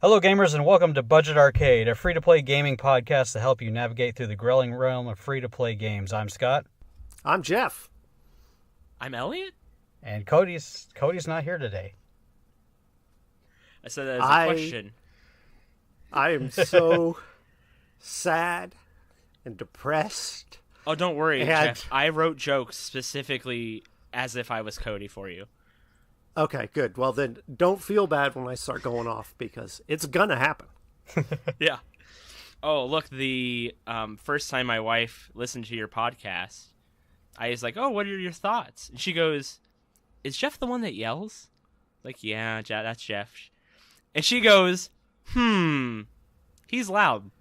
Hello, gamers, and welcome to Budget Arcade, a free-to-play gaming podcast to help you navigate through the growing realm of free-to-play games. I'm Scott. I'm Jeff. I'm Elliot? And Cody's not here today. I said that as a question. I am so sad and depressed. Oh, don't worry, Jeff. I wrote jokes specifically as if I was Cody for you. Okay, good. Well, then don't feel bad when I start going off because it's going to happen. Yeah. Oh, look, the first time my wife listened to your podcast, I was like, oh, what are your thoughts? And she goes, is Jeff the one that yells? Like, yeah, that's Jeff. And she goes, he's loud.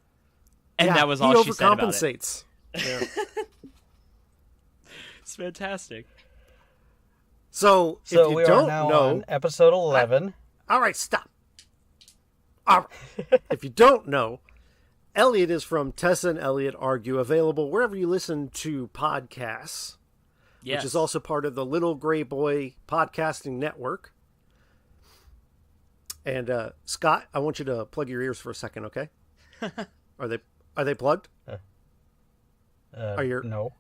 And that was all she said about it. He overcompensates. Yeah. It's fantastic. So if you we don't are now know, on episode 11. All right, stop. All right. If you don't know, Elliot is from Tessa and Elliot Argue, available wherever you listen to podcasts, Yes. which is also part of the Little Gray Boy Podcasting Network. And Scott, I want you to plug your ears for a second, okay? Are they plugged? No.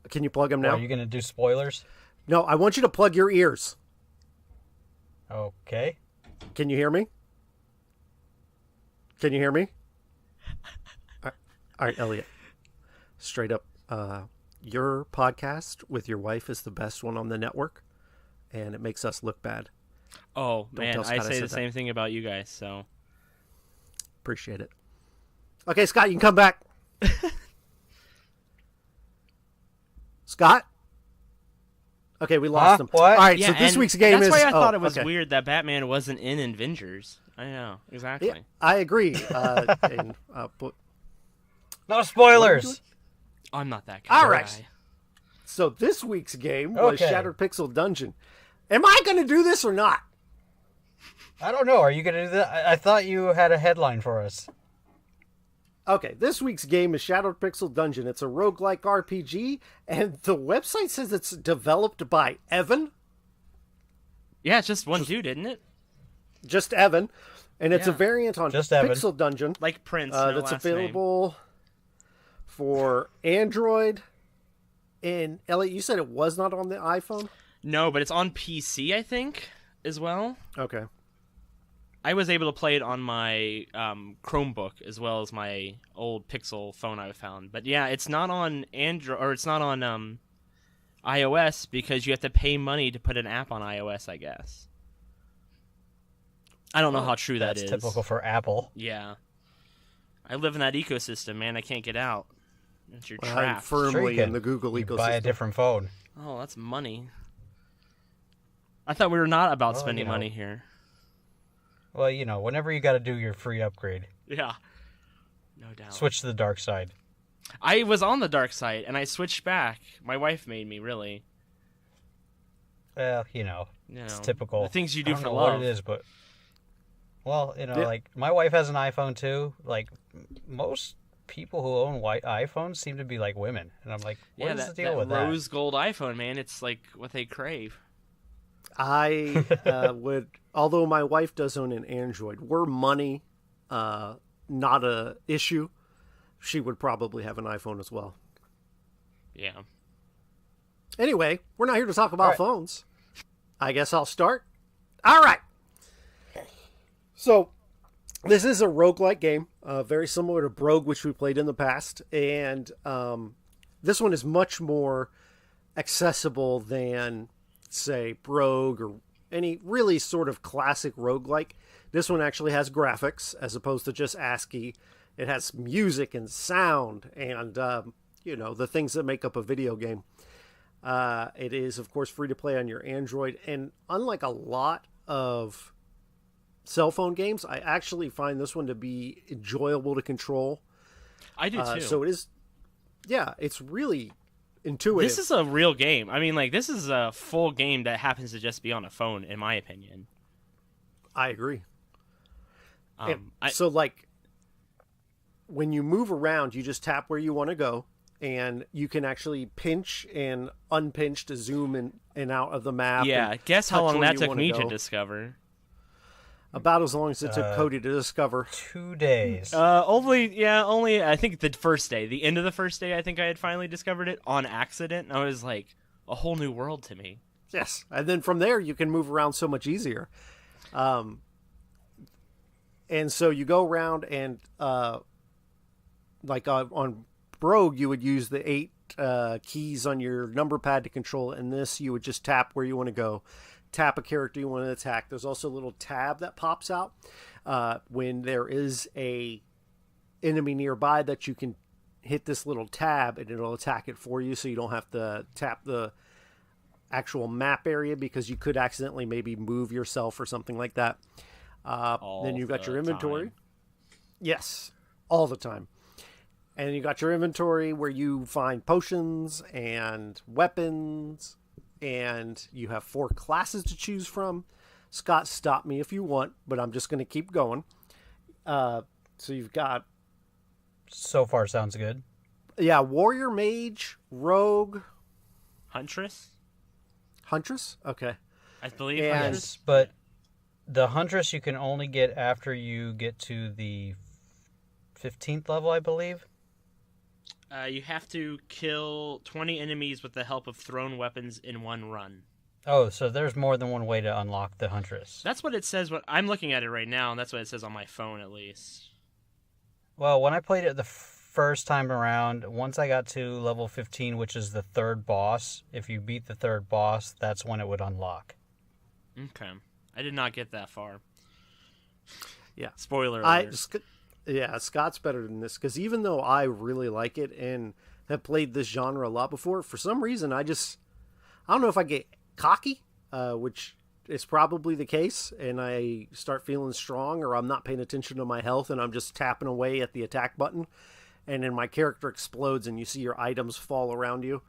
Can you plug them now? Are you going to do spoilers? No, I want you to plug your ears. Okay. Can you hear me? Can you hear me? All right, Elliot. Straight up, your podcast with your wife is the best one on the network, and it makes us look bad. Oh, Don't man, tell Scott I say the said same thing about you guys, so. Appreciate it. Okay, Scott, you can come back. Scott? Okay, we lost him. What? All right, Yeah, so this and week's game that's is... why I thought it was okay. weird that Batman wasn't in Avengers. I know, exactly. Yeah, I agree. No spoilers! I'm not that guy. All right. So this week's game was Okay. Shattered Pixel Dungeon. Am I going to do this or not? I don't know. Are you going to do that? I thought you had a headline for us. Okay, this week's game is Shattered Pixel Dungeon. It's a roguelike RPG, and the website says it's developed by Evan. Yeah, it's just one dude, isn't it? Just Evan. And it's a Yeah. variant on Just Evan. Pixel Dungeon. Like Prince, no that's last name. available for Android. And Elliot, you said it was not on the iPhone? No, but it's on PC, I think, as well. Okay. I was able to play it on my Chromebook as well as my old Pixel phone I found. But yeah, it's not on Android, or it's not on iOS because you have to pay money to put an app on iOS, I guess. I don't know how true that is. That's typical for Apple. Yeah. I live in that ecosystem, man. I can't get out. You're I'm trapped. firmly Sure in the Google you ecosystem. buy a different phone. Oh, that's money. I thought we were not about Well, spending you know. money here. Well, whenever you got to do your free upgrade, Yeah. No doubt. switch to the dark side. I was on the dark side, and I switched back. My wife made me, really. Well, You know, it's typical. The things you I do don't for know love. what it is, but Yeah. like my wife has an iPhone too. Like most people who own white iPhones seem to be like women, and I'm like, what is that, the deal that with rose gold iPhone, man. It's like what they crave. I would, although my wife does own an Android, were money not a issue, she would probably have an iPhone as well. Yeah. Anyway, we're not here to talk about All right. phones. I guess I'll start. All right. So, this is a roguelike game, very similar to Brogue, which we played in the past. And this one is much more accessible than, say, Brogue or any really sort of classic roguelike. This one actually has graphics as opposed to just ASCII. It has music and sound and, the things that make up a video game. It is, of course, free to play on your Android. And unlike a lot of cell phone games, I actually find this one to be enjoyable to control. I do too. So it is, it's really intuitive. This is a real game. I mean, like, this is a full game that happens to just be on a phone, in my opinion. I agree. Um, So, when you move around, you just tap where you want to go, and you can actually pinch and unpinch to zoom in and out of the map. Yeah, and guess how touch long where that you took wanna me go. to discover. About as long as it took Cody to discover. 2 days. Only I think the first day, the end of the first day, I think I had finally discovered it on accident. And I was like, a whole new world to me. Yes, and then from there you can move around so much easier. And so you go around and on Brogue you would use the 8 keys on your number pad to control it. And this you would just tap where you want to go. Tap a character you want to attack. There's also a little tab that pops out when there is a enemy nearby that you can hit this little tab and it'll attack it for you, so you don't have to tap the actual map area because you could accidentally maybe move yourself or something like that. Then you've got your inventory. Time. Yes, all the time. And you got your inventory where you find potions and weapons. And you have 4 classes to choose from. Scott, stop me if you want, but I'm just going to keep going. So you've got... So far sounds good. Yeah, Warrior, Mage, Rogue... Huntress? Huntress? Okay. I believe And- Huntress. Yes, but the Huntress you can only get after you get to the 15th level, I believe. You have to kill 20 enemies with the help of thrown weapons in one run. Oh, so there's more than one way to unlock the Huntress. That's what it says. I'm looking at it right now, and that's what it says on my phone, at least. Well, when I played it the first time around, once I got to level 15, which is the 3rd boss, if you beat the 3rd boss, that's when it would unlock. Okay. I did not get that far. Yeah. Spoiler alert. Yeah, Scott's better than this, because even though I really like it and have played this genre a lot before, for some reason I don't know if I get cocky, which is probably the case, and I start feeling strong, or I'm not paying attention to my health and I'm just tapping away at the attack button, and then my character explodes and you see your items fall around you.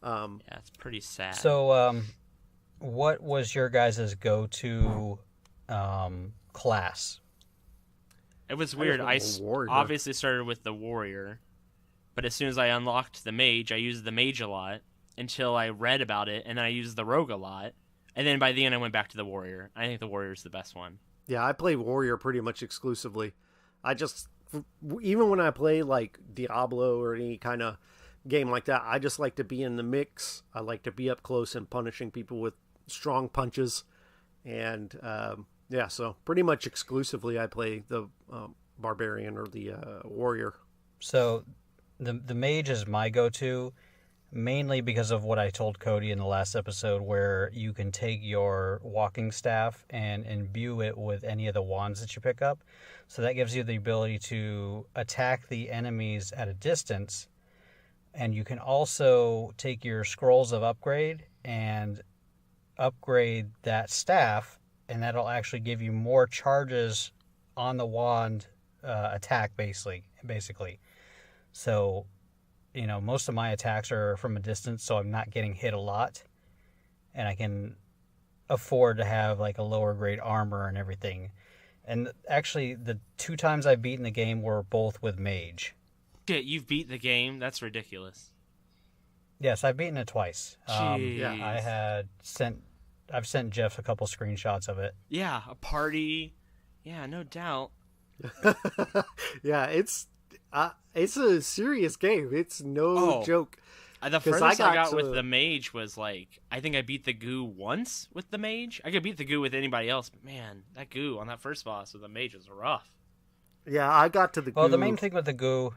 Yeah, it's pretty sad. So, what was your guys' go-to class? It was weird. I Warrior. obviously started with the warrior, but as soon as I unlocked the mage, I used the mage a lot until I read about it, and then I used the rogue a lot, and then by the end I went back to the warrior. I think the warrior's the best one. Yeah, I play Warrior pretty much exclusively. Even when I play like Diablo or any kind of game like that, I just like to be in the mix. I like to be up close and punishing people with strong punches. And yeah, so pretty much exclusively I play the Barbarian or the Warrior. So, the mage is my go-to, mainly because of what I told Cody in the last episode, where you can take your walking staff and imbue it with any of the wands that you pick up. So that gives you the ability to attack the enemies at a distance. And you can also take your scrolls of upgrade and upgrade that staff, and that'll actually give you more charges on the wand attack, basically. So, most of my attacks are from a distance, so I'm not getting hit a lot, and I can afford to have like a lower grade armor and everything. And actually, the 2 times I've beaten the game were both with mage. Shit, you've beat the game? That's ridiculous. Yes, I've beaten it twice. Jeez. I've sent Jeff a couple screenshots of it. Yeah, a party. Yeah, no doubt. Yeah, it's a serious game. It's no joke. The furthest I got with the mage was like, I think I beat the goo once with the mage. I could beat the goo with anybody else, but man, that goo on that first boss with the mage was rough. Yeah, I got to the goo. Well, the main thing with the goo,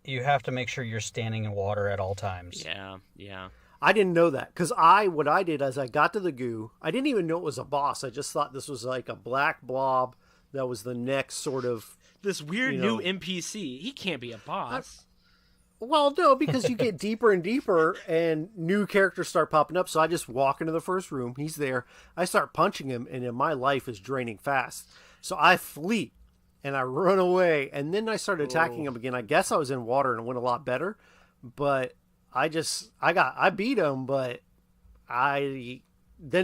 you have to make sure you're standing in water at all times. Yeah. I didn't know that, because what I did as I got to the goo, I didn't even know it was a boss. I just thought this was like a black blob that was the next sort of... This weird new NPC. He can't be a boss. Well, no, because you get deeper and deeper and new characters start popping up. So I just walk into the first room. He's there. I start punching him, and then my life is draining fast. So I flee and I run away. And then I started attacking him again. I guess I was in water and it went a lot better. But I beat him, but then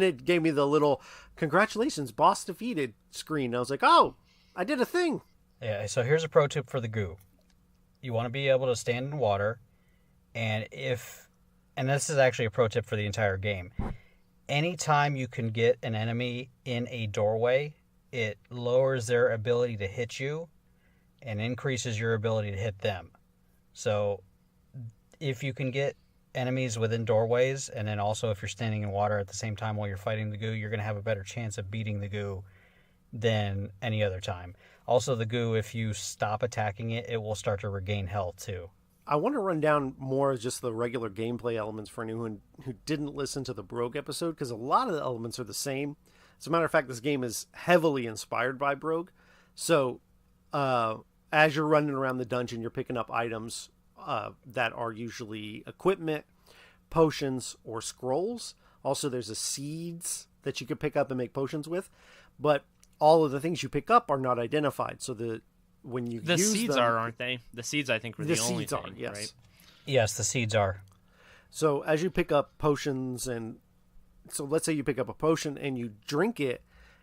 it gave me the little congratulations, boss defeated screen. I was like, oh, I did a thing. Yeah, so here's a pro tip for the goo. You want to be able to stand in water, and this is actually a pro tip for the entire game. anytime you can get an enemy in a doorway, it lowers their ability to hit you and increases your ability to hit them. So if you can get enemies within doorways, and then also if you're standing in water at the same time while you're fighting the goo, you're going to have a better chance of beating the goo than any other time. Also, the goo, if you stop attacking it, it will start to regain health too. I want to run down more of just the regular gameplay elements for anyone who didn't listen to the Brogue episode, because a lot of the elements are the same. As a matter of fact, this game is heavily inspired by Brogue. So as you're running around the dungeon, you're picking up items that are usually equipment, potions, or scrolls. Also, there's seeds that you could pick up and make potions with. But all of the things you pick up are not identified. So when you use seeds them, aren't they? The seeds, I think, were the only seeds thing, are, yes. right? Yes, the seeds are. So as you pick up potions, and so let's say you pick up a potion and you drink it,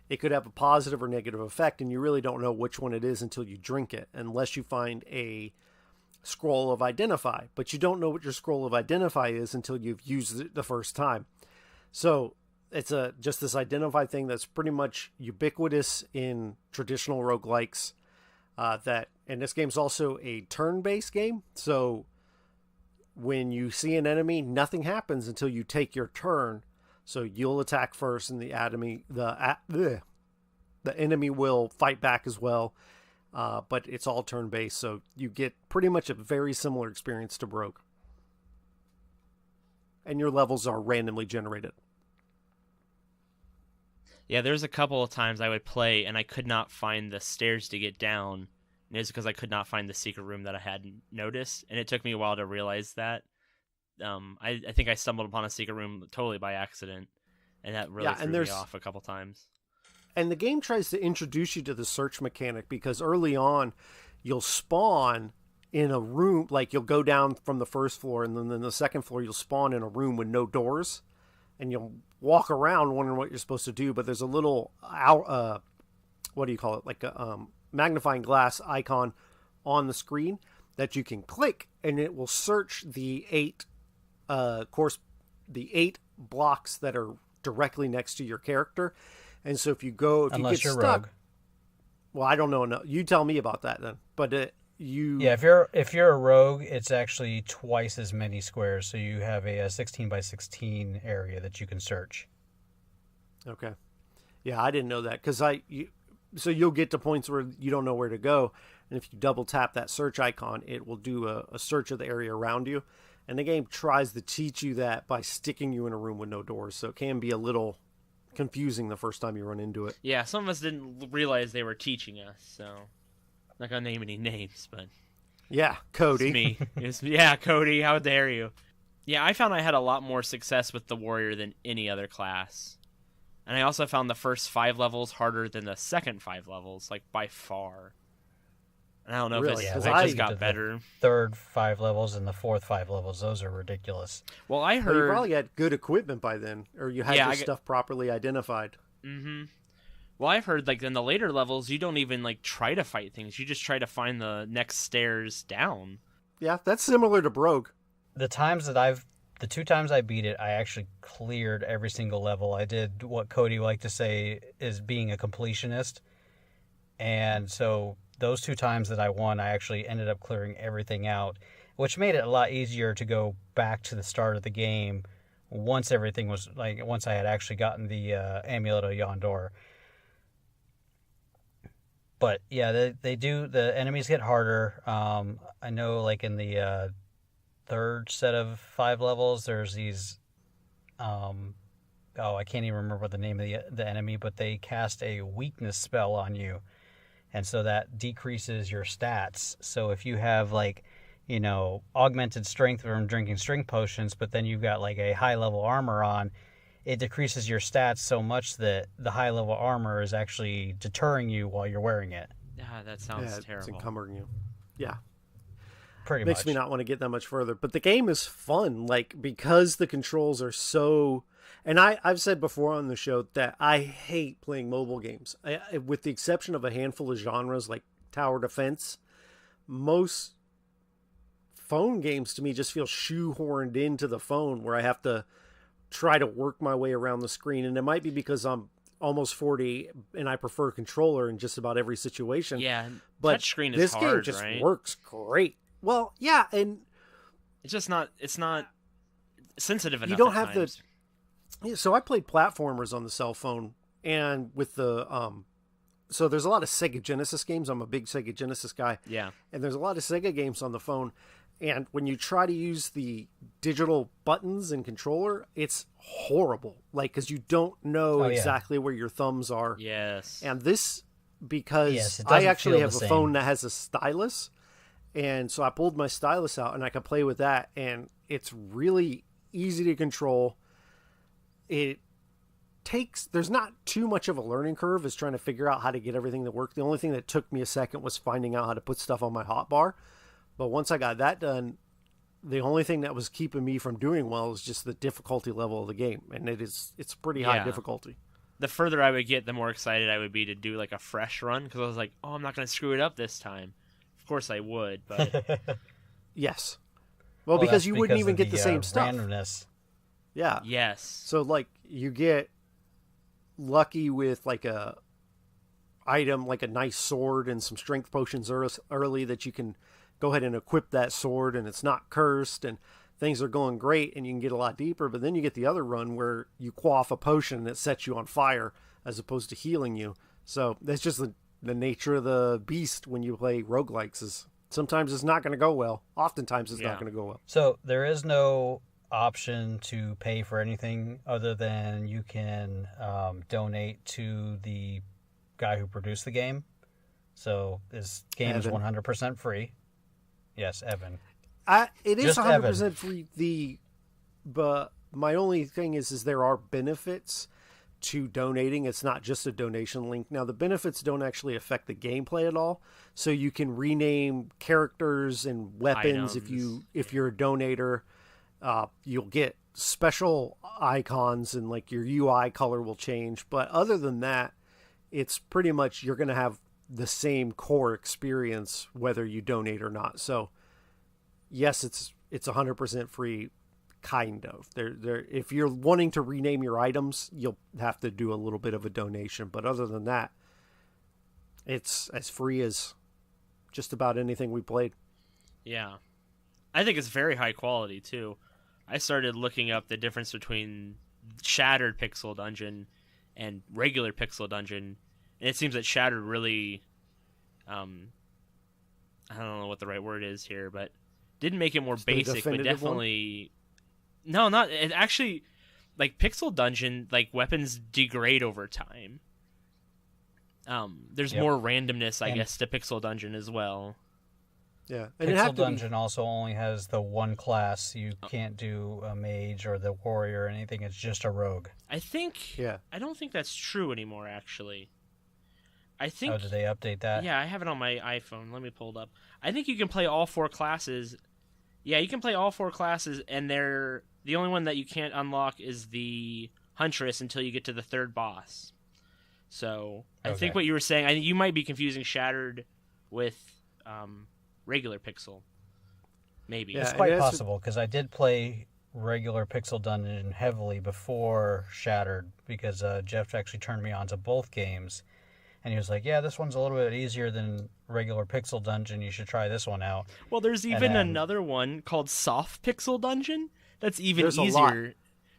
it could have a positive or negative effect, and you really don't know which one it is until you drink it, unless you find a scroll of identify. But you don't know what your scroll of identify is until you've used it the first time. So it's just this identify thing that's pretty much ubiquitous in traditional roguelikes. And this game's also a turn-based game, so when you see an enemy, nothing happens until you take your turn. So you'll attack first, and the enemy will fight back as well. But it's all turn-based, so you get pretty much a very similar experience to Brogue. And your levels are randomly generated. Yeah, there's a couple of times I would play and I could not find the stairs to get down. And it's because I could not find the secret room that I hadn't noticed. And it took me a while to realize that. I think I stumbled upon a secret room totally by accident. And that really threw me off a couple times. And the game tries to introduce you to the search mechanic, because early on you'll spawn in a room, like you'll go down from the first floor, and then the second floor you'll spawn in a room with no doors. And you'll walk around wondering what you're supposed to do, but there's a little, what do you call it? Like a magnifying glass icon on the screen that you can click, and it will search the 8 blocks that are directly next to your character. And so if you get stuck, rogue. Well, I don't know. No, you tell me about that then. But if you're a rogue, it's actually twice as many squares. So you have a 16 by 16 area that you can search. Okay. Yeah, I didn't know that, because so you'll get to points where you don't know where to go, and if you double tap that search icon, it will do a search of the area around you. And the game tries to teach you that by sticking you in a room with no doors, so it can be a little confusing the first time you run into it. Yeah, some of us didn't realize they were teaching us, so I'm not gonna name any names, but yeah, Cody. It's me. Yeah, Cody, how dare you? Yeah, I found I had a lot more success with the warrior than any other class. And I also found the first 5 levels harder than the second 5 levels, like by far. And I don't know if it just got better. Third 5 levels and the fourth 5 levels, those are ridiculous. Well, I heard you probably had good equipment by then, or you had your stuff properly identified. Mm-hmm. Well, I've heard like in the later levels, you don't even like try to fight things. You just try to find the next stairs down. Yeah, that's similar to Brogue. The 2 times I beat it, I actually cleared every single level. I did what Cody liked to say is being a completionist. And so those 2 times that I won, I actually ended up clearing everything out, which made it a lot easier to go back to the start of the game once everything was, like, once I had actually gotten the Amulet of Yondor. But yeah, the enemies get harder. I know, like, in the third set of 5 levels, there's these I can't even remember the name of the enemy, but they cast a weakness spell on you, and so that decreases your stats. So if you have, like, augmented strength from drinking strength potions, but then you've got like a high level armor on, it decreases your stats so much that the high level armor is actually deterring you while you're wearing it. Yeah, that sounds terrible. It's encumbering you. Yeah. Pretty Makes much. me not want to get that much further. But the game is fun, like, because the controls are so... And I've said before on the show that I hate playing mobile games. With the exception of a handful of genres like tower defense, most phone games to me just feel shoehorned into the phone, where I have to try to work my way around the screen. And it might be because I'm almost 40 and I prefer a controller in just about every situation. Yeah, but touchscreen is this hard, game just right? works great. Well, yeah, and it's just not. It's not sensitive enough. You don't at have times. So I played platformers on the cell phone, and with the so there's a lot of Sega Genesis games. I'm a big Sega Genesis guy. Yeah. And there's a lot of Sega games on the phone. And when you try to use the digital buttons and controller, it's horrible. Like, because you don't know exactly where your thumbs are. Yes. And this, because it I doesn't actually feel have the a phone same. that has a stylus. And so I pulled my stylus out and I could play with that. And it's really easy to control. There's not too much of a learning curve as trying to figure out how to get everything to work. The only thing that took me a second was finding out how to put stuff on my hotbar. But once I got that done, the only thing that was keeping me from doing well is just the difficulty level of the game. And it's pretty high difficulty. The further I would get, the more excited I would be to do like a fresh run. Because I was like, oh, I'm not going to screw it up this time. Of course I would, but... Yes. Well, because you wouldn't even get the same stuff. Randomness. Yeah. Yes. So, like, you get lucky with, like, a item, like a nice sword and some strength potions early that you can go ahead and equip that sword, and it's not cursed, and things are going great, and you can get a lot deeper. But then you get the other run where you quaff a potion that sets you on fire as opposed to healing you. So that's just the nature of the beast when you play roguelikes. Is sometimes it's not going to go well. Oftentimes it's not going to go well. So there is no option to pay for anything other than you can donate to the guy who produced the game. So this game is 100% free. Yes, Evan. It is Just 100% Evan. free. But my only thing is there are benefits to donating. It's not just a donation link. Now, the benefits don't actually affect the gameplay at all. So you can rename characters and weapons if you're a donator. You'll get special icons and like your UI color will change. But other than that, it's pretty much you're going to have the same core experience whether you donate or not. So yes, it's 100% free, kind of. If you're wanting to rename your items, you'll have to do a little bit of a donation, but other than that, it's as free as just about anything we played. Yeah. I think it's very high quality too. I started looking up the difference between Shattered Pixel Dungeon and regular Pixel Dungeon. And it seems that Shattered really, I don't know what the right word is here, but didn't make it more basic, but definitely... No, not... It actually, like, Pixel Dungeon, like, weapons degrade over time. There's more randomness, I guess, to Pixel Dungeon as well. Yeah. And Pixel Dungeon also only has the one class. You can't do a mage or the warrior or anything. It's just a rogue. I don't think that's true anymore, actually. I think... Oh, did they update that? Yeah, I have it on my iPhone. Let me pull it up. I think you can play all four classes. Yeah, you can play all four classes, and the only one that you can't unlock is the Huntress until you get to the third boss. So, I think what you were saying, you might be confusing Shattered with regular Pixel. Maybe. Yeah, it's quite possible, because I did play regular Pixel Dungeon heavily before Shattered, because Jeff actually turned me on to both games. And he was like, yeah, this one's a little bit easier than regular Pixel Dungeon. You should try this one out. Well, there's even another one called Soft Pixel Dungeon that's even easier.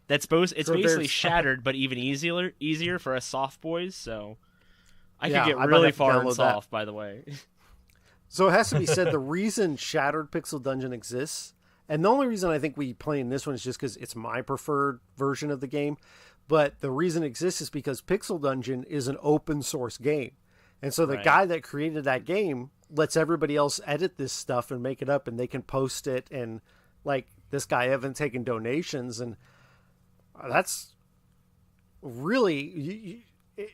It's basically Shattered, but even easier for us soft boys. So I could get really far in soft, by the way. So it has to be said, the reason Shattered Pixel Dungeon exists, and the only reason I think we play in this one is just because it's my preferred version of the game. But the reason it exists is because Pixel Dungeon is an open source game. And so the guy that created that game lets everybody else edit this stuff and make it up, and they can post it. And like this guy Evan taking donations, and that's really,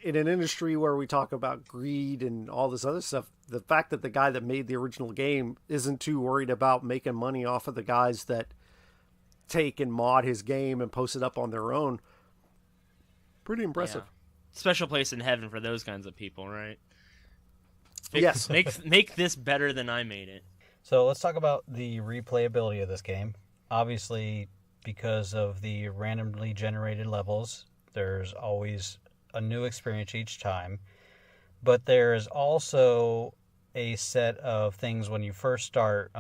in an industry where we talk about greed and all this other stuff, the fact that the guy that made the original game isn't too worried about making money off of the guys that take and mod his game and post it up on their own, pretty impressive. Yeah. Special place in heaven for those kinds of people, right? Yes. Make this better than I made it. So let's talk about the replayability of this game. Obviously, because of the randomly generated levels. There's always a new experience each time. But there's also a set of things when you first start,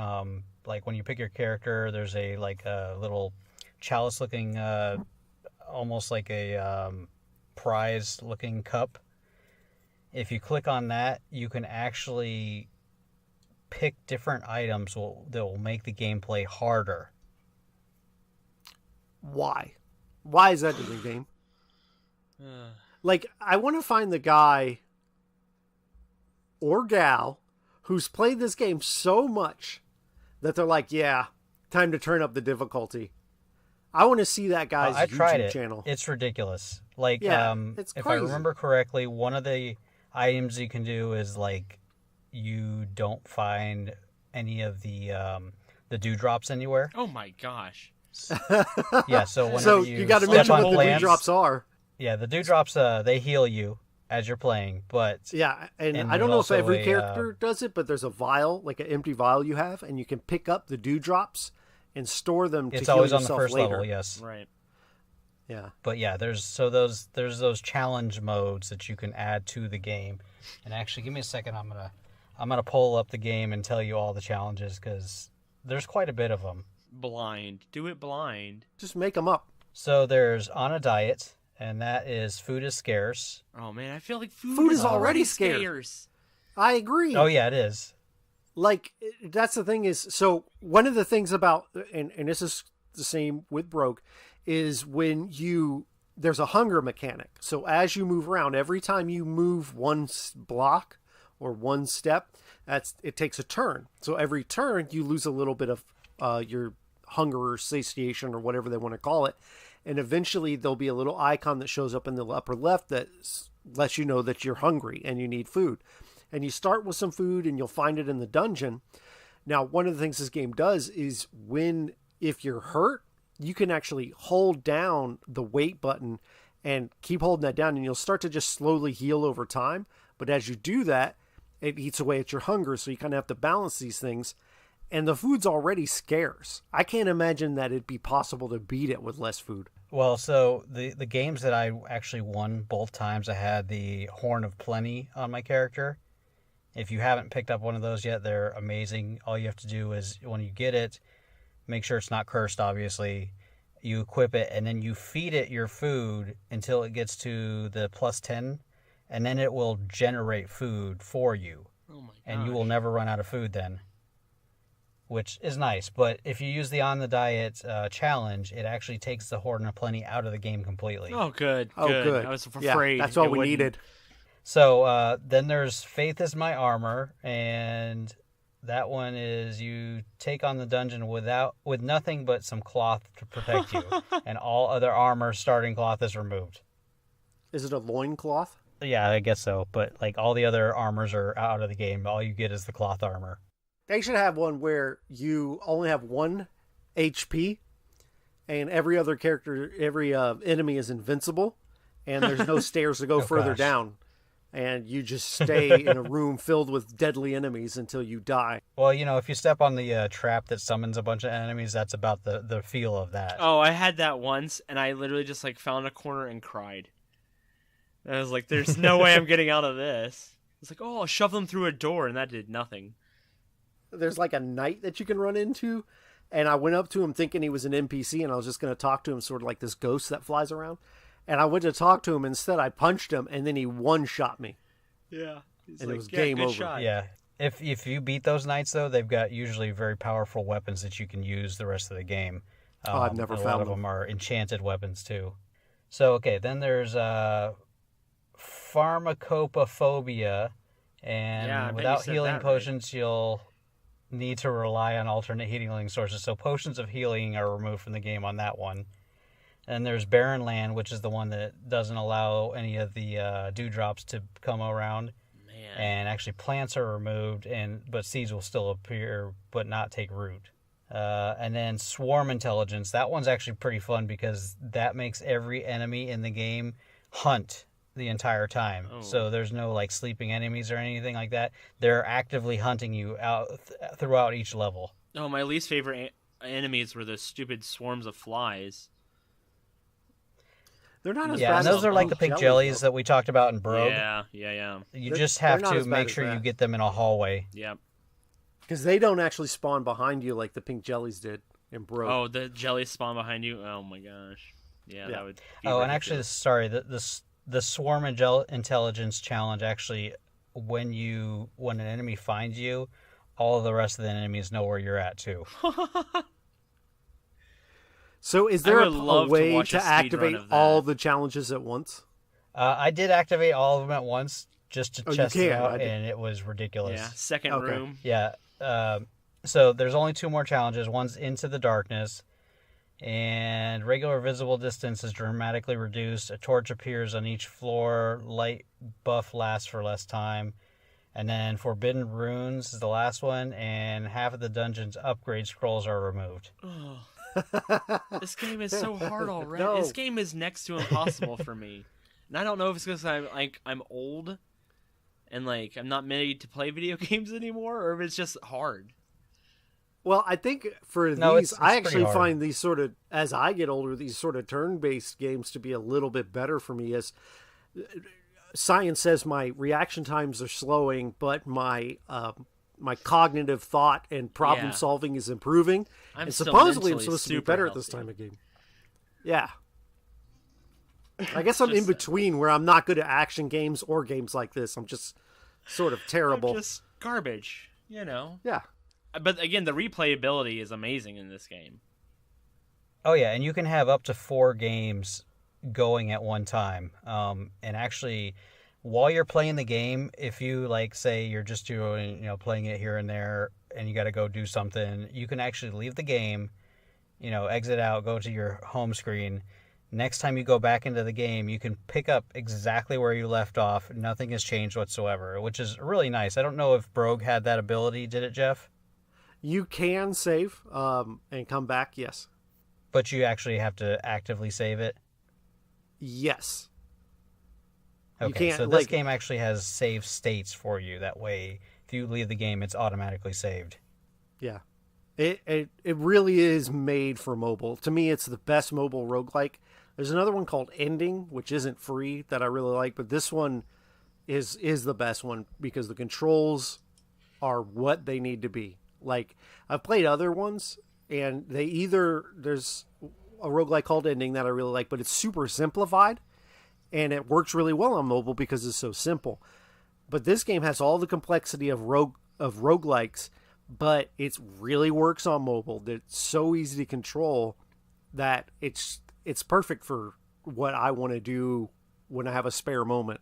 like when you pick your character, there's a little chalice-looking, almost like a prize-looking cup. If you click on that, you can actually pick different items that will make the gameplay harder. Why? Why is that in the game? Like, I want to find the guy or gal who's played this game so much that they're like, yeah, time to turn up the difficulty. I want to see that guy's I tried YouTube it. channel. It's ridiculous. Like, it's if crazy. I remember correctly, one of the items you can do is like you don't find any of the dewdrops anywhere. Oh my gosh. Yeah, so whenever you got to mention what the dewdrops are. Yeah, the dewdrops they heal you as you're playing, but yeah, and I don't know if every character does it, but there's a vial, like an empty vial you have, and you can pick up the dewdrops and store them to heal yourself later. It's always on the first level, yes. Right. Yeah. But yeah, there's those challenge modes that you can add to the game. And actually, give me a second. I'm gonna pull up the game and tell you all the challenges because there's quite a bit of them. Blind. Do it blind. Just make them up. So there's on a diet, and that is food is scarce. Oh man, I feel like food is already scarce. I agree. Oh yeah, it is. Like, that's the thing is, so one of the things about, and this is the same with Brogue, is when there's a hunger mechanic. So as you move around, every time you move one block or one step, it takes a turn. So every turn you lose a little bit of your hunger or satiation or whatever they want to call it. And eventually there'll be a little icon that shows up in the upper left that lets you know that you're hungry and you need food. And you start with some food and you'll find it in the dungeon. Now, one of the things this game does is if you're hurt, you can actually hold down the wait button and keep holding that down, and you'll start to just slowly heal over time. But as you do that, it eats away at your hunger, so you kind of have to balance these things. And the food's already scarce. I can't imagine that it'd be possible to beat it with less food. Well, so the games that I actually won both times, I had the Horn of Plenty on my character. If you haven't picked up one of those yet, they're amazing. All you have to do is, when you get it, make sure it's not cursed, obviously. You equip it, and then you feed it your food until it gets to the +10, and then it will generate food for you. Oh my gosh. And you will never run out of food then, which is nice. But if you use the On the Diet challenge, it actually takes the Horn of Plenty out of the game completely. Oh, good. Oh, good. I was afraid. Yeah, that's what we wouldn't. needed. So then there's Faith is My Armor, and that one is you take on the dungeon with nothing but some cloth to protect you, and all other armor starting cloth is removed. Is it a loincloth? Yeah, I guess so, but like all the other armors are out of the game. All you get is the cloth armor. They should have one where you only have 1 HP, and every other character, every enemy is invincible, and there's no stairs to go further down. And you just stay in a room filled with deadly enemies until you die. Well, if you step on the trap that summons a bunch of enemies, that's about the feel of that. Oh, I had that once, and I literally just found a corner and cried. And I was like, there's no way I'm getting out of this. It's like, oh, I'll shove them through a door, and that did nothing. There's like a knight that you can run into, and I went up to him thinking he was an NPC, and I was just going to talk to him, sort of like this ghost that flies around. And I went to talk to him. Instead, I punched him, and then he one-shot me. Yeah. And it was game over. Shot. Yeah. If you beat those knights, though, they've got usually very powerful weapons that you can use the rest of the game. I've never found them. A lot of them are enchanted weapons, too. So, okay, then there's pharmacopophobia, and without healing potions, you'll need to rely on alternate healing sources. So potions of healing are removed from the game on that one. And there's Barren Land, which is the one that doesn't allow any of the dewdrops to come around. Man. And actually plants are removed, but seeds will still appear but not take root. And then Swarm Intelligence. That one's actually pretty fun because that makes every enemy in the game hunt the entire time. Oh. So there's no sleeping enemies or anything like that. They're actively hunting you out throughout each level. Oh, my least favorite enemies were those stupid swarms of flies. They're not as Yeah, bad and as those are like the pink jellies though. that we talked about in Brogue. Yeah. You They're- just they're have not to as bad make as sure you that. get them in a hallway. Yep. Because they don't actually spawn behind you like the pink jellies did in Brogue. Oh, the jellies spawn behind you. Oh my gosh. Yeah. That would. Be Oh, and actually, ridiculous. sorry, the swarm intelligence challenge actually, when an enemy finds you, all of the rest of the enemies know where you're at too. So is there I a would love to way watch to a speed activate run of that. all the challenges at once? I did activate all of them at once just to Oh, you test it can, out, I did. and it was ridiculous. Yeah. Second Okay. room. Yeah. So there's only 2 more challenges. One's Into the Darkness, and regular visible distance is dramatically reduced. A torch appears on each floor. Light buff lasts for less time. And then Forbidden Runes is the last one, and half of the dungeon's upgrade scrolls are removed. Oh. This game is so hard already. No. This game is next to impossible for me, and I don't know if it's because I'm old, and like I'm not made to play video games anymore, or if it's just hard. Well, I think for No, these, it's I pretty actually hard. find these sort of, as I get older, these sort of turn-based games to be a little bit better for me. As science says, my reaction times are slowing, but my my cognitive thought and problem Yeah. solving is improving. I'm and still supposedly I'm mentally supposed to be super better at this healthy. time of game. Yeah. I guess I'm in Just- between where I'm not good at action games or games like this. I'm just sort of terrible. I'm just garbage, Yeah. But again, the replayability is amazing in this game. Oh yeah, and you can have up to 4 games going at one time. And actually, while you're playing the game, if you say you're just doing, playing it here and there, and you got to go do something, you can actually leave the game, exit out, go to your home screen. Next time you go back into the game, you can pick up exactly where you left off. Nothing has changed whatsoever, which is really nice. I don't know if Brogue had that ability. Did it, Jeff? You can save and come back, yes. But you actually have to actively save it. Yes. Okay, can't, so this game actually has save states for you. That way, if you leave the game, it's automatically saved. Yeah. It really is made for mobile. To me, it's the best mobile roguelike. There's another one called Ending, which isn't free, that I really like, but this one is the best one because the controls are what they need to be. Like, I've played other ones, and there's a roguelike called Ending that I really like, but it's super simplified, and it works really well on mobile because it's so simple. But this game has all the complexity of roguelikes, but it really works on mobile. It's so easy to control that it's perfect for what I want to do when I have a spare moment.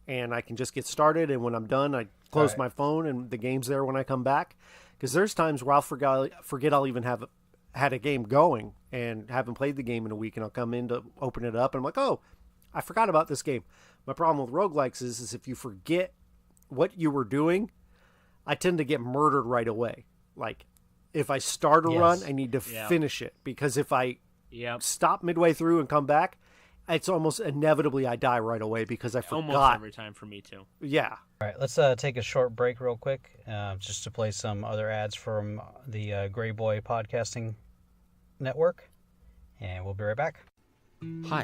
And I can just get started, and when I'm done, I close my phone, and the game's there when I come back. Because there's times where I'll forget I'll even have had a game going and haven't played the game in a week, and I'll come in to open it up, and I'm like, oh, I forgot about this game. My problem with roguelikes is if you forget what you were doing, I tend to get murdered right away. Like, if I start a run, I need to finish it. Because if I stop midway through and come back, it's almost inevitably I die right away because I forgot. Almost every time for me, too. Yeah. All right, let's take a short break real quick, just to play some other ads from the Gray Boy Podcasting Network, and we'll be right back. Hi,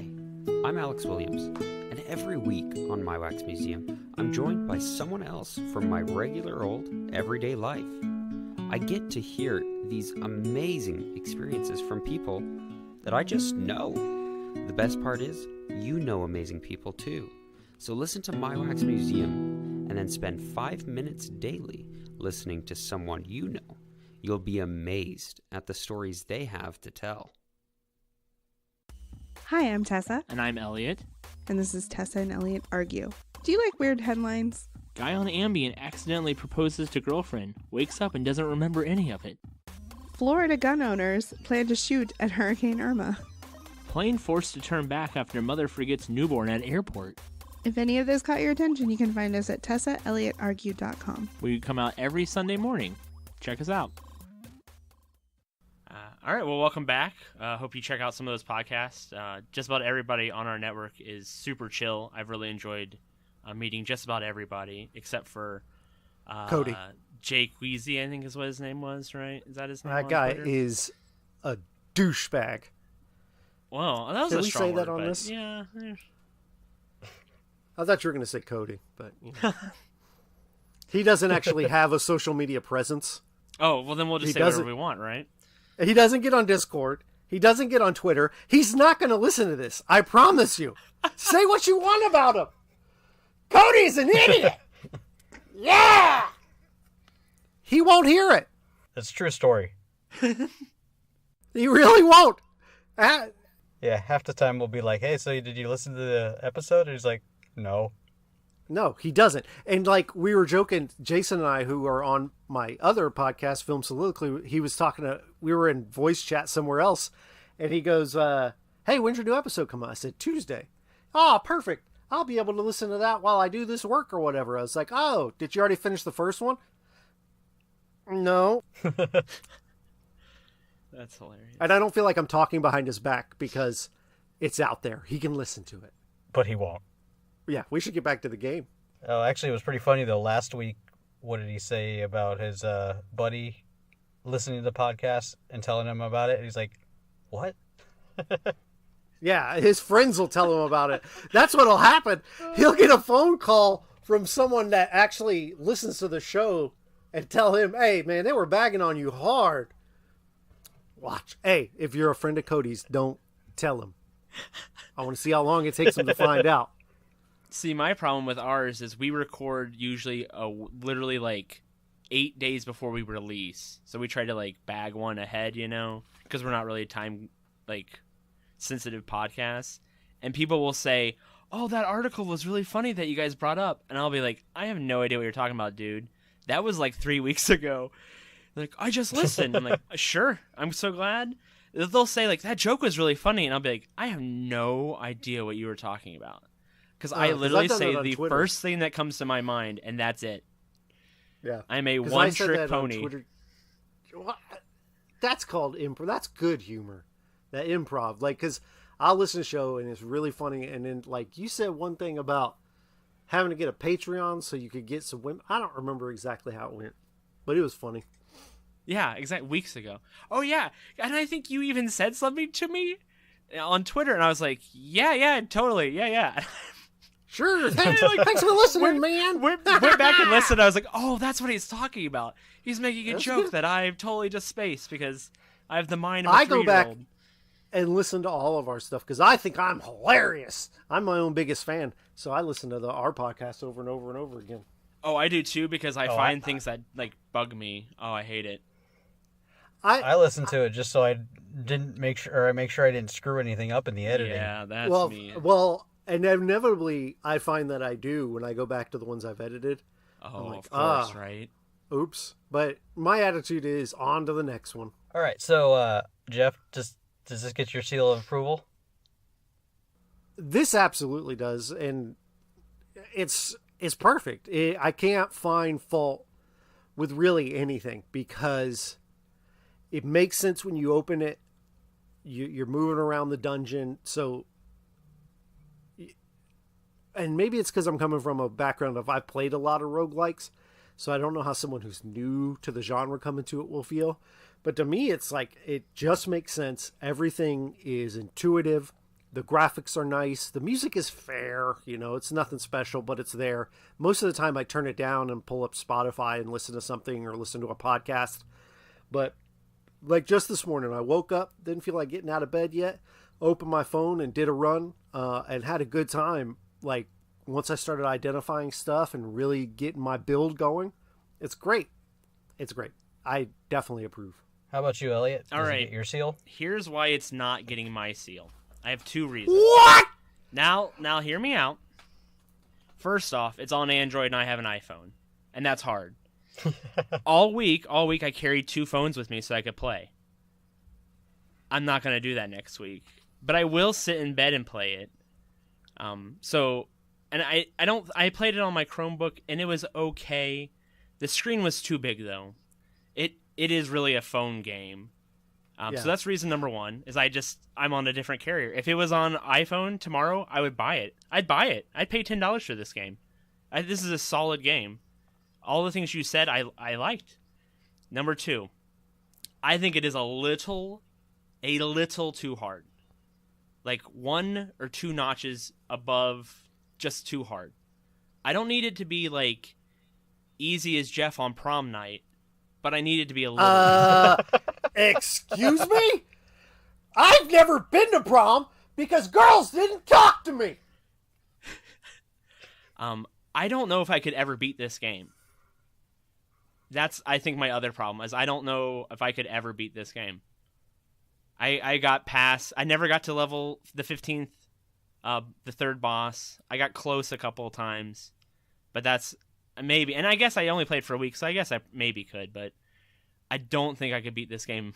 I'm Alex Williams, and every week on My Wax Museum, I'm joined by someone else from my regular old everyday life. I get to hear these amazing experiences from people that I just know. The best part is, you know amazing people too. So listen to My Wax Museum, and then spend 5 minutes daily listening to someone you know. You'll be amazed at the stories they have to tell. Hi, I'm Tessa, And I'm Elliot. and this is Tessa and Elliot Argue. Do you like weird headlines? Guy on Ambien accidentally proposes to girlfriend, wakes up and doesn't remember any of it. Florida gun owners plan to shoot at Hurricane Irma. Plane forced to turn back after mother forgets newborn at airport. If any of this caught your attention, you can find us at TessaElliottArgue.com. We come out every Sunday morning. Check us out. All right, well, welcome back. Hope you check out some of those podcasts. Just about everybody on our network is super chill. I've really enjoyed meeting just about everybody except for Cody. Jake Weezy, I think is what his name was, right? Is that his name? That on guy Twitter? is a douchebag. Well, that was Can a we strong say that word, on but this? Yeah. I thought you were going to say Cody, but he doesn't actually have a social media presence. Oh, well, then we'll just He say whatever doesn't- we want, right? He doesn't get on Discord. He doesn't get on Twitter. He's not going to listen to this. I promise you. Say what you want about him. Cody's an idiot. Yeah. He won't hear it. It's a true story. He really won't. Yeah, half the time we'll be like, hey, so did you listen to the episode? And he's like, no. No, he doesn't. And like we were joking, Jason and I, who are on my other podcast, Film Soliloquy, he was talking to, we were in voice chat somewhere else, and he goes, hey, when's your new episode come out? I said, Tuesday. Oh, perfect. I'll be able to listen to that while I do this work or whatever. I was like, oh, did you already finish the first one? No. That's hilarious. And I don't feel like I'm talking behind his back because it's out there. He can listen to it. But he won't. Yeah, we should get back to the game. Oh, actually, it was pretty funny, though. Last week, what did he say about his buddy listening to the podcast and telling him about it? And he's like, what? Yeah, his friends will tell him about it. That's what'll happen. He'll get a phone call from someone that actually listens to the show and tell him, hey, man, they were bagging on you hard. Watch. Hey, if you're a friend of Cody's, don't tell him. I want to see how long it takes him to find out. See, my problem with ours is we record usually literally like 8 days before we release. So we try to like bag one ahead, you know, because we're not really time like sensitive podcasts. And people will say, oh, that article was really funny that you guys brought up. And I'll be like, I have no idea what you're talking about, dude. That was like 3 weeks ago. They're like, I just listened. I'm like, sure. I'm so glad. They'll say like, that joke was really funny. And I'll be like, I have no idea what you were talking about. Because I 'cause literally I've done say it on the Twitter. first thing that comes to my mind, and that's it. Yeah. I'm a 'Cause I said one-trick that on pony. Twitter. What? That's called improv. That's good humor. That improv. Like, because I'll listen to the show and it's really funny. And then, like, you said one thing about having to get a Patreon so you could get some women. I don't remember exactly how it went, but it was funny. Yeah, exactly. Weeks ago. Oh, yeah. And I think you even said something to me on Twitter, and I was like, yeah, totally. Yeah. Sure. Thanks for listening, man. Went back and listened. I was like, oh, that's what he's talking about. He's making a That's joke good. that I've totally just spaced because I have the mind of a I go back 3-year-old. and listen to all of our stuff because I think I'm hilarious. I'm my own biggest fan. So I listen to our podcast over and over and over again. Oh, I do too because I Oh, find things that like bug me. Oh, I hate it. I listened to it just so I didn't make sure I didn't screw anything up in the editing. Yeah, that's well, me. well, and inevitably I find that I do when I go back to the ones I've edited. Oh, like, of course, ah. right? Oops. But my attitude is on to the next one. All right, so Jeff, does this get your seal of approval? This absolutely does, and it's perfect. I can't find fault with really anything because it makes sense when you open it. You're moving around the dungeon, so, and maybe it's because I'm coming from a background of I've played a lot of roguelikes, so I don't know how someone who's new to the genre coming to it will feel. But to me, it's like it just makes sense. Everything is intuitive. The graphics are nice. The music is fair. You know, it's nothing special, but it's there. Most of the time I turn it down and pull up Spotify and listen to something or listen to a podcast. But like just this morning, I woke up, didn't feel like getting out of bed yet, opened my phone and did a run and had a good time. Like once I started identifying stuff and really getting my build going, it's great. It's great. I definitely approve. How about you, Elliot? All Does it right. get your seal? Here's why it's not getting my seal. I have 2 reasons. What? Now hear me out. First off, it's on Android and I have an iPhone, and that's hard. all week I carried 2 phones with me so I could play. I'm not gonna do that next week, but I will sit in bed and play it. I played it on my Chromebook and it was okay. The screen was too big though. It is really a phone game. Yeah. So that's reason number 1 is I'm on a different carrier. If it was on iPhone tomorrow, I would buy it. I'd buy it. I'd pay $10 for this game. This is a solid game. all the things you said, I liked. Number 2, I think it is a little too hard. Like 1 or 2 notches above just too hard. I don't need it to be like easy as Jeff on prom night, but I need it to be a little. Excuse me? I've never been to prom because girls didn't talk to me. I don't know if I could ever beat this game. That's, I think, my other problem is I don't know if I could ever beat this game. I got past. I never got to level the 15th, the third boss. I got close a couple of times, but that's maybe. And I guess I only played for a week, so I guess I maybe could, but I don't think I could beat this game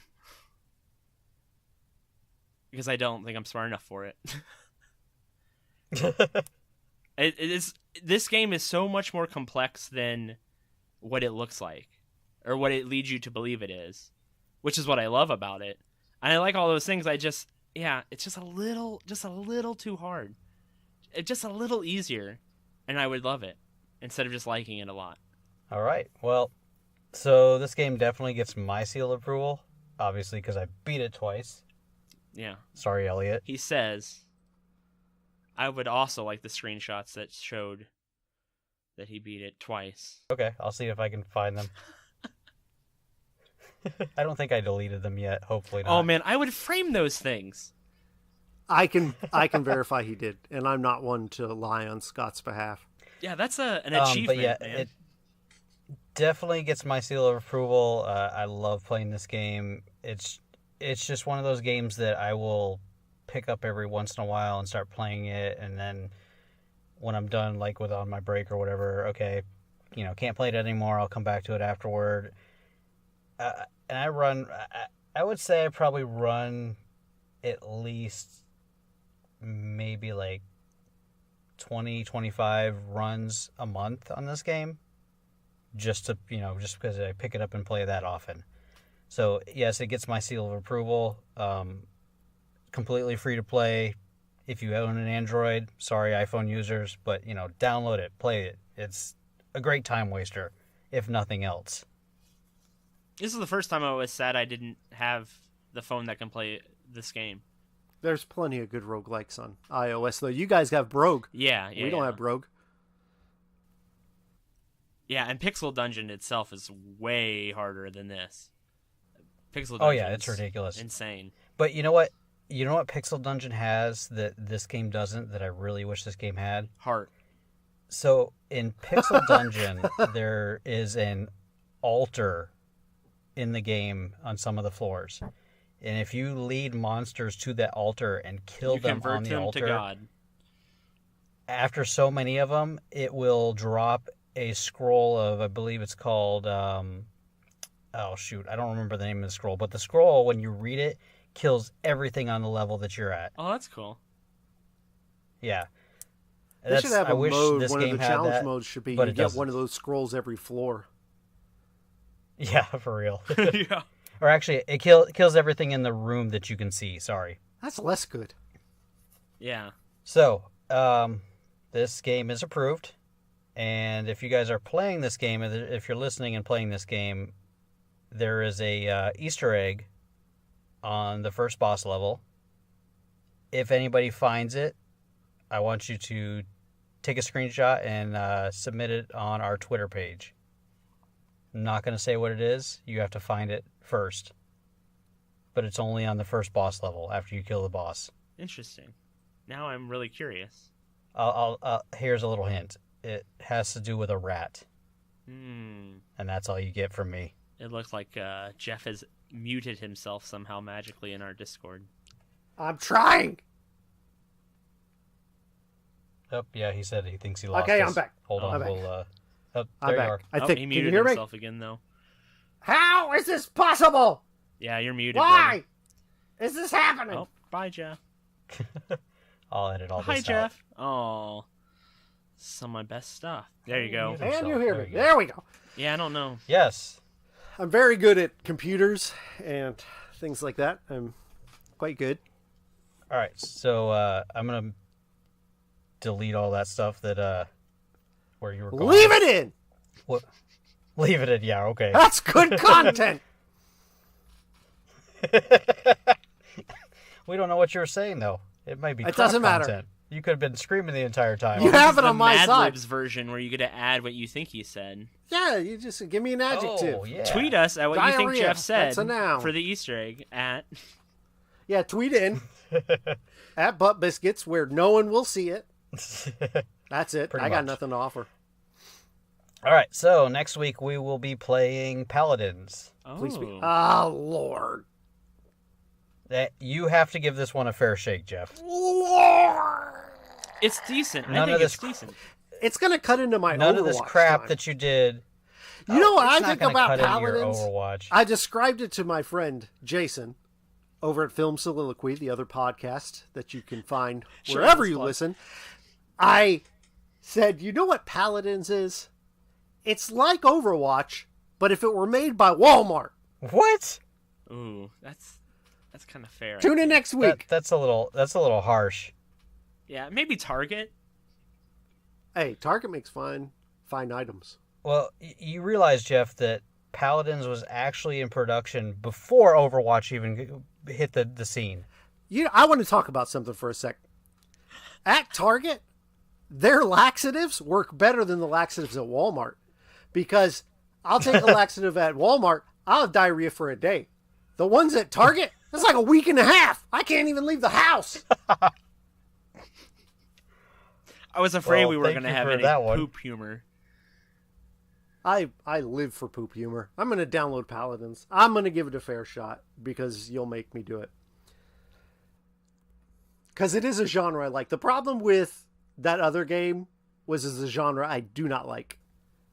because I don't think I'm smart enough for it. It is. This game is so much more complex than what it looks like, or what it leads you to believe it is, which is what I love about it. And I like all those things. It's just a little too hard. It's just a little easier, and I would love it instead of just liking it a lot. All right. Well, so this game definitely gets my seal of approval, obviously, because I beat it twice. Yeah. Sorry, Elliot. He says, I would also like the screenshots that showed that he beat it twice. Okay, I'll see if I can find them. I don't think I deleted them yet. Hopefully not. Oh man, I would frame those things. I can verify he did, and I'm not one to lie on Scott's behalf. Yeah, that's an achievement, but yeah, man. it definitely gets my seal of approval. I love playing this game. It's just one of those games that I will pick up every once in a while and start playing it, and then when I'm done, like with on my break or whatever, okay, can't play it anymore. I'll come back to it afterward. And I would say I probably run at least maybe like 20, 25 runs a month on this game. Just because I pick it up and play that often. So yes, it gets my seal of approval. Completely free to play. If you own an Android, sorry iPhone users, but download it, play it. It's a great time waster, if nothing else. This is the first time I was sad I didn't have the phone that can play this game. There's plenty of good roguelikes on iOS, though. You guys have Brogue. Yeah. We don't have Brogue. Yeah, and Pixel Dungeon itself is way harder than this. Pixel Dungeon. Oh yeah, it's ridiculous. Insane. But you know what? You know what Pixel Dungeon has that this game doesn't, that I really wish this game had? Heart. So in Pixel Dungeon, there is an altar in the game on some of the floors. And if you lead monsters to that altar and kill them on the altar, to God. After so many of them, it will drop a scroll of, I believe it's called, oh shoot, I don't remember the name of the scroll, but the scroll, when you read it, kills everything on the level that you're at. Oh, that's cool. Yeah. They should have a mode, this one of game the had challenge that, modes should be but you it get doesn't. one of those scrolls every floor. Yeah, for real. Yeah. Or actually, it kills everything in the room that you can see, sorry. That's less good. Yeah. So, this game is approved, and if you guys are playing this game, if you're listening and playing this game, there is a Easter egg on the first boss level. If anybody finds it, I want you to take a screenshot and submit it on our Twitter page. I'm not going to say what it is. You have to find it first. But it's only on the first boss level after you kill the boss. Interesting. Now I'm really curious. Here's a little hint. It has to do with a rat. Hmm. And that's all you get from me. It looks like Jeff has muted himself somehow magically in our Discord. I'm trying. Oh, yeah, he said he thinks he lost Okay, us. I'm back. Hold on, I'm back. we'll... Oh, I'm there you back. are. I He think. Can muted you hear me? himself again, though. How is this possible? Yeah, you're muted. Why is this happening? Brother. Oh, bye, Jeff. I'll edit all Hi, this Jeff. Oh, some of my best stuff. There you go. Muted. And you hear There me? you go. There we go. Yeah, I don't know. Yes. I'm very good at computers and things like that. I'm quite good. All right, so I'm going to delete all that stuff that where you were going. Leave it in. What Leave it in, yeah, okay. That's good content. We don't know what you were saying, though. It might be It crap doesn't matter. content. You could have been screaming the entire time. You This have is it the on my Mad side. Libs version where you get to add what you think he said. Yeah, you just give me an adjective. Oh, yeah. Tweet us at what you think Diarrhea. Jeff said That's a noun. for the Easter egg at. Yeah, tweet in at Butt Biscuits where no one will see it. That's it. Pretty I got much. nothing to offer. All right, so next week we will be playing Paladins. Please be. Oh. Oh, Lord. You have to give this one a fair shake, Jeff. Lord. It's decent. I None think of it's this- decent. It's going to cut into my None Overwatch of this crap time. that you did. You know what it's I not think gonna about cut into your Paladins? Overwatch. I described it to my friend Jason over at Film Soliloquy, the other podcast that you can find Sure, wherever that's you fun. listen. I said, you know what Paladins is? It's like Overwatch, but if it were made by Walmart. What? Ooh, that's kind of fair. I Tune in think. next week. That's a little harsh. Yeah, maybe Target. Hey, Target makes fine items. Well, you realize, Jeff, that Paladins was actually in production before Overwatch even hit the scene. I want to talk about something for a sec. At Target, their laxatives work better than the laxatives at Walmart. Because I'll take a laxative at Walmart, I'll have diarrhea for a day. The ones at Target, that's like a week and a half. I can't even leave the house. I was afraid Well, we were thank going to you have for any that one. poop humor. I live for poop humor. I'm going to download Paladins. I'm going to give it a fair shot because you'll make me do it. Because it is a genre I like. The problem with that other game was it's a genre I do not like.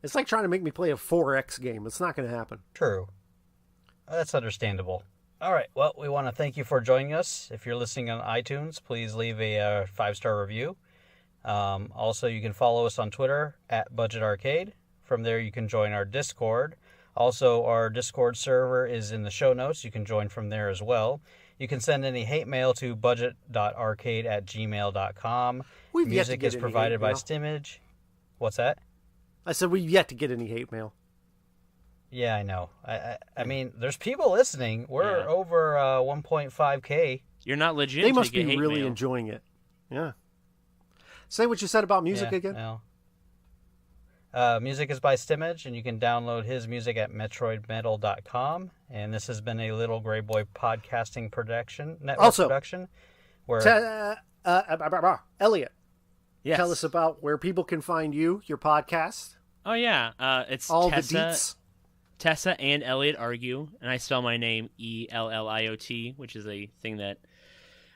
It's like trying to make me play a 4X game. It's not going to happen. True. That's understandable. All right. Well, we want to thank you for joining us. If you're listening on iTunes, please leave a 5-star review. Also, you can follow us on Twitter at Budget Arcade. From there, you can join our Discord. Also, our Discord server is in the show notes. You can join from there as well. You can send any hate mail to budget.arcade@gmail.com. We've yet to Music get is any provided hate by mail. Stimage. What's that? I said we've yet to get any hate mail. Yeah, I know. I mean, there's people listening. We're Yeah. over 1.5K. You're not legit. They until must you be get hate really mail. enjoying it. Yeah. Say what you said about music Yeah, again. well. Music is by Stimage, and you can download his music at metroidmetal.com. And this has been a Little Gray Boy podcasting network Also, production. Where Elliot, Yes. tell us about where people can find you, your podcast, Oh yeah, it's all Tessa, the deets. Tessa and Elliot argue, and I spell my name Elliot, which is a thing that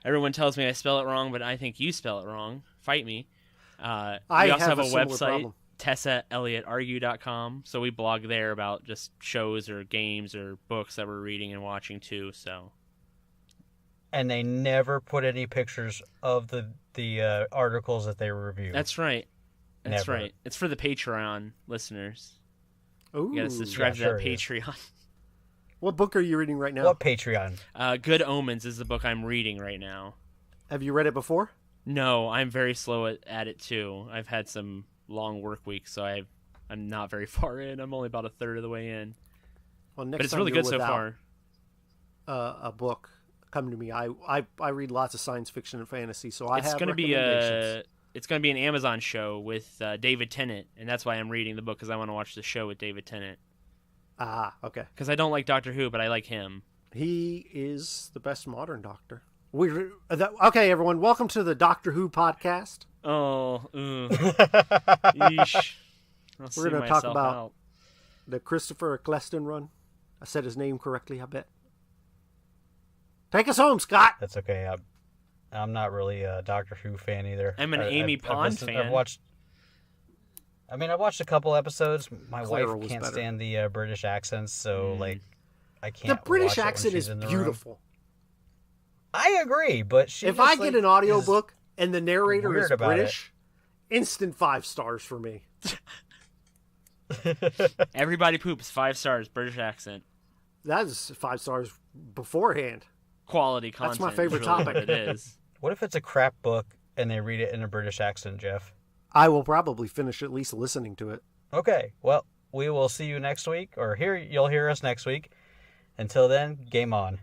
everyone tells me I spell it wrong, but I think you spell it wrong. Fight me. We also have a similar website, problem. TessaElliotargue.com, so we blog there about just shows or games or books that we're reading and watching too. So and they never put any pictures of the articles that they review. that's right. That's Never. right. It's for the Patreon listeners. Ooh. You gotta subscribe Yeah, to that sure it is. Patreon. What book are you reading right now? What Patreon? Good Omens is the book I'm reading right now. Have you read it before? No, I'm very slow at it too. I've had some long work weeks, so I'm not very far in. I'm only about a third of the way in. Well, next But it's time really you're good so without, far. A book, come to me. I read lots of science fiction and fantasy, so I It's have gonna be recommendations. it's gonna be an Amazon show with David Tennant, and that's why I'm reading the book because I want to watch the show with David Tennant. Ah, okay. Because I don't like Doctor Who, but I like him. He is the best modern Doctor. Okay, everyone, welcome to the Doctor Who podcast. Oh, yeesh. We're going to talk about the Christopher Eccleston run. I said his name correctly, I bet. Take us home, Scott. That's okay. I'm not really a Doctor Who fan either. I'm an Amy Pond fan. I've watched a couple episodes. My Clara wife was can't better. stand the British accents, so like I The can't. British watch it when accent she's is in the room. beautiful. I agree, but she. If just, I get an audiobook and the narrator weird is about British, instant 5 stars for me. Everybody Poops, 5 stars, British accent. That is 5 stars beforehand. Quality That's content. my favorite is really topic. What it is. What if it's a crap book and they read it in a British accent, Jeff? I will probably finish at least listening to it. Okay, well, we will see you next week, or you'll hear us next week. Until then, game on.